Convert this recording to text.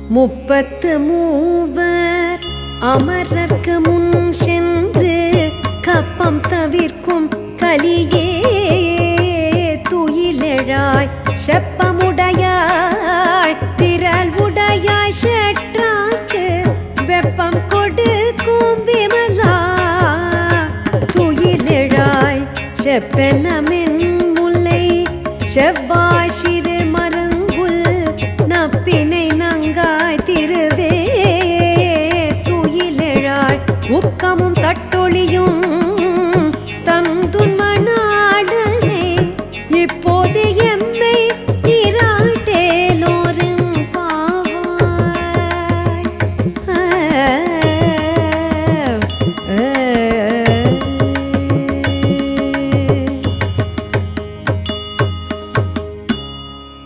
33 அமரர்க்கு முன் சென்று கப்பம் தவிர்க்கும் கலியே துயிலெழாய் செப்பமுடையாய் திரள் உடையாய் செற்றாக்கு வெப்பம் கொடுக்கும் விமலா துயிலெழாய் செப்பெனமென் முல்லை செவ்வா